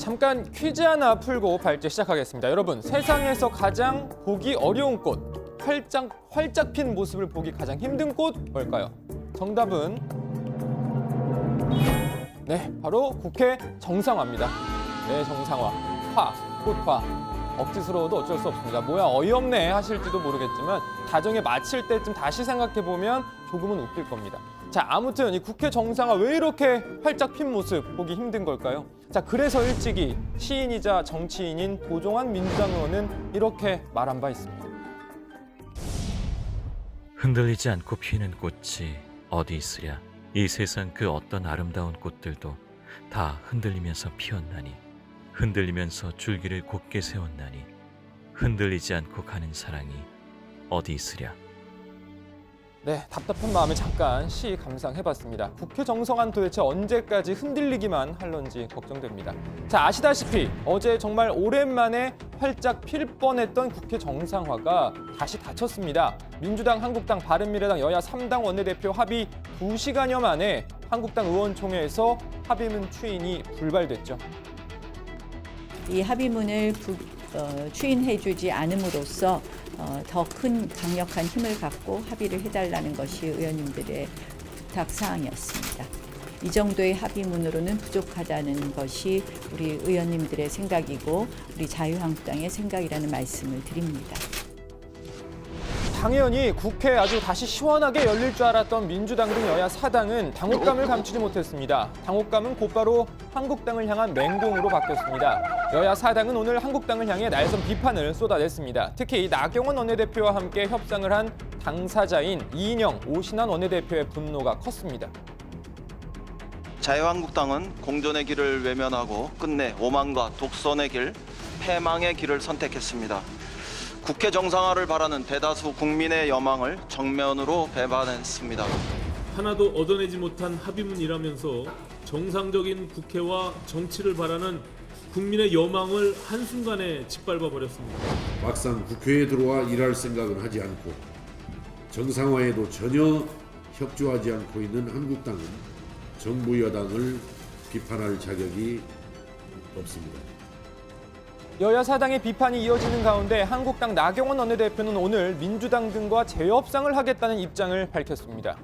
잠깐 퀴즈 하나 풀고 발제 시작하겠습니다. 여러분, 세상에서 가장 보기 어려운 꽃, 활짝 핀 모습을 보기 가장 힘든 꽃 뭘까요? 정답은 네, 바로 국회 정상화입니다. 네, 정상화. 꽃화. 억지스러워도 어쩔 수 없습니다. 뭐야, 어이없네 하실지도 모르겠지만 다정에 마칠 때쯤 다시 생각해보면 조금은 웃길 겁니다. 자, 아무튼 이 국회 정상화 왜 이렇게 활짝 핀 모습 보기 힘든 걸까요? 자, 그래서 일찍이 시인이자 정치인인 도종환 민주당 의원은 이렇게 말한 바 있습니다. 흔들리지 않고 피는 꽃이 어디 있으랴. 이 세상 그 어떤 아름다운 꽃들도 다 흔들리면서 피었나니, 흔들리면서 줄기를 곧게 세웠나니, 흔들리지 않고 가는 사랑이 어디 있으랴. 네, 답답한 마음에 잠깐 시 감상해봤습니다. 국회 정상화는 도대체 언제까지 흔들리기만 할런지 걱정됩니다. 자, 아시다시피 어제 정말 오랜만에 활짝 필 뻔했던 국회 정상화가 다시 닫혔습니다. 민주당, 한국당, 바른미래당 여야 3당 원내대표 합의 2시간여 만에 한국당 의원총회에서 합의문 추인이 불발됐죠. 이 합의문을 추인해주지 않음으로써 더 큰 강력한 힘을 갖고 합의를 해달라는 것이 의원님들의 부탁사항이었습니다. 이 정도의 합의문으로는 부족하다는 것이 우리 의원님들의 생각이고 우리 자유한국당의 생각이라는 말씀을 드립니다. 당연히 국회 아주 다시 시원하게 열릴 줄 알았던 민주당 등 여야 4당은 당혹감을 감추지 못했습니다. 당혹감은 곧바로 한국당을 향한 맹공으로 바뀌었습니다. 여야 4당은 오늘 한국당을 향해 날선 비판을 쏟아냈습니다. 특히 나경원 원내대표와 함께 협상을 한 당사자인 이인영, 오신환 원내대표의 분노가 컸습니다. 자유한국당은 공존의 길을 외면하고 끝내 오만과 독선의 길, 패망의 길을 선택했습니다. 국회 정상화를 바라는 대다수 국민의 여망을 정면으로 배반했습니다. 하나도 얻어내지 못한 합의문이라면서 정상적인 국회와 정치를 바라는 국민의 여망을 한순간에 짓밟아 버렸습니다. 막상 국회에 들어와 일할 생각은 하지 않고 정상화에도 전혀 협조하지 않고 있는 한국당은 정부 여당을 비판할 자격이 없습니다. 여야 4당의 비판이 이어지는 가운데 한국당 나경원 원내대표는 오늘 민주당 등과 재협상을 하겠다는 입장을 밝혔습니다.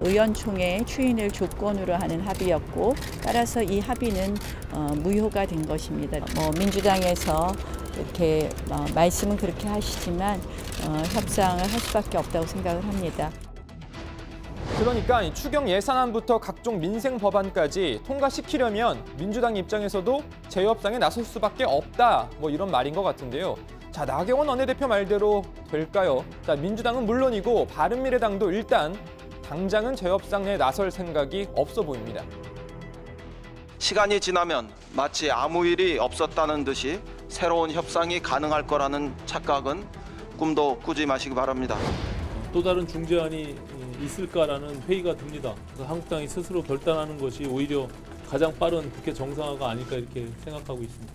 의원총회 추인을 조건으로 하는 합의였고 따라서 이 합의는 무효가 된 것입니다. 민주당에서 이렇게 말씀은 그렇게 하시지만 협상을 할 수밖에 없다고 생각을 합니다. 그러니까 이 추경 예산안부터 각종 민생 법안까지 통과시키려면 민주당 입장에서도 재협상에 나설 수밖에 없다. 이런 말인 것 같은데요. 자, 나경원 원내대표 말대로 될까요? 자, 민주당은 물론이고 바른미래당도 일단 당장은 재협상에 나설 생각이 없어 보입니다. 시간이 지나면 마치 아무 일이 없었다는 듯이 새로운 협상이 가능할 거라는 착각은 꿈도 꾸지 마시기 바랍니다. 또 다른 중재안이 있을까라는 회의가 듭니다. 그래서 한국당이 스스로 결단하는 것이 오히려 가장 빠른 국회 정상화가 아닐까 이렇게 생각하고 있습니다.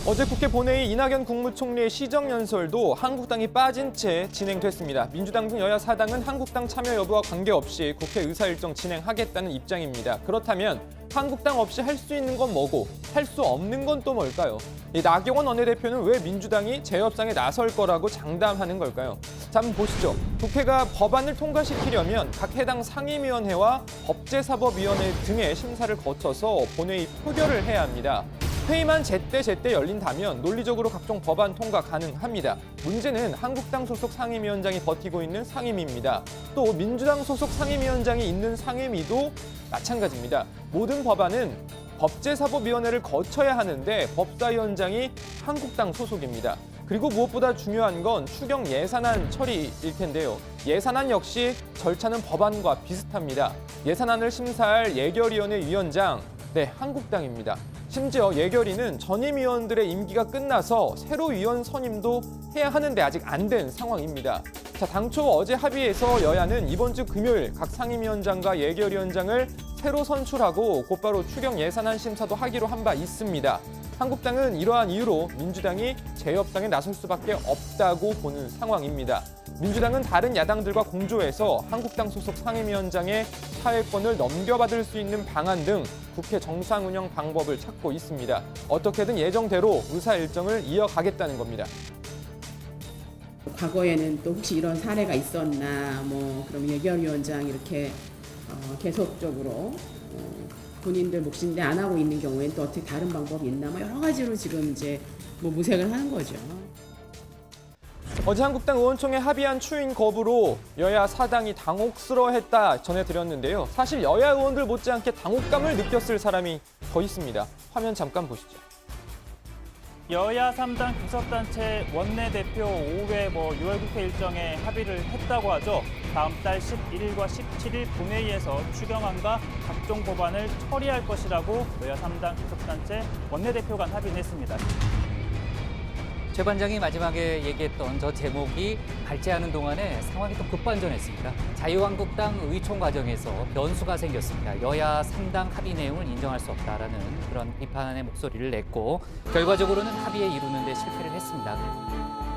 어제 국회 본회의 이낙연 국무총리의 시정연설도 한국당이 빠진 채 진행됐습니다. 민주당 등 여야 4당은 한국당 참여 여부와 관계없이 국회 의사일정 진행하겠다는 입장입니다. 그렇다면 한국당 없이 할 수 있는 건 뭐고 할 수 없는 건 또 뭘까요? 이 나경원 원내대표는 왜 민주당이 재협상에 나설 거라고 장담하는 걸까요? 자, 한번 보시죠. 국회가 법안을 통과시키려면 각 해당 상임위원회와 법제사법위원회 등의 심사를 거쳐서 본회의 표결을 해야 합니다. 회의만 제때 열린다면 논리적으로 각종 법안 통과 가능합니다. 문제는 한국당 소속 상임위원장이 버티고 있는 상임위입니다. 또 민주당 소속 상임위원장이 있는 상임위도 마찬가지입니다. 모든 법안은 법제사법위원회를 거쳐야 하는데 법사위원장이 한국당 소속입니다. 그리고 무엇보다 중요한 건 추경 예산안 처리일 텐데요. 예산안 역시 절차는 법안과 비슷합니다. 예산안을 심사할 예결위원회 위원장, 한국당입니다. 심지어 예결위는 전임 위원들의 임기가 끝나서 새로 위원 선임도 해야 하는데 아직 안 된 상황입니다. 자, 당초 어제 합의해서 여야는 이번 주 금요일 각 상임위원장과 예결위원장을 새로 선출하고 곧바로 추경 예산안 심사도 하기로 한 바 있습니다. 한국당은 이러한 이유로 민주당이 재협상에 나설 수밖에 없다고 보는 상황입니다. 민주당은 다른 야당들과 공조해서 한국당 소속 상임위원장의 사회권을 넘겨받을 수 있는 방안 등 국회 정상 운영 방법을 찾고 있습니다. 어떻게든 예정대로 의사 일정을 이어가겠다는 겁니다. 과거에는 또 혹시 이런 사례가 있었나, 그럼 예결위원장 이렇게 계속적으로 본인들 몫인데 안 하고 있는 경우에는 또 어떻게 다른 방법이 있나, 여러 가지로 지금 이제 모색을 하는 거죠. 어제 한국당 의원총회 합의안 추인 거부로 여야 사당이 당혹스러워했다 전해드렸는데요. 사실 여야 의원들 못지않게 당혹감을 느꼈을 사람이 더 있습니다. 화면 잠깐 보시죠. 여야 3당 교섭단체 원내대표 5회 6월 국회 일정에 합의를 했다고 하죠. 다음 달 11일과 17일 본회의에서 추경안과 각종 법안을 처리할 것이라고 여야 3당 교섭단체 원내대표 간 합의를 했습니다. 최 반장이 마지막에 얘기했던 저 제목이 발제하는 동안에 상황이 또 급반전했습니다. 자유한국당 의총 과정에서 변수가 생겼습니다. 여야 3당 합의 내용을 인정할 수 없다라는 그런 비판의 목소리를 냈고 결과적으로는 합의에 이루는 데 실패를 했습니다.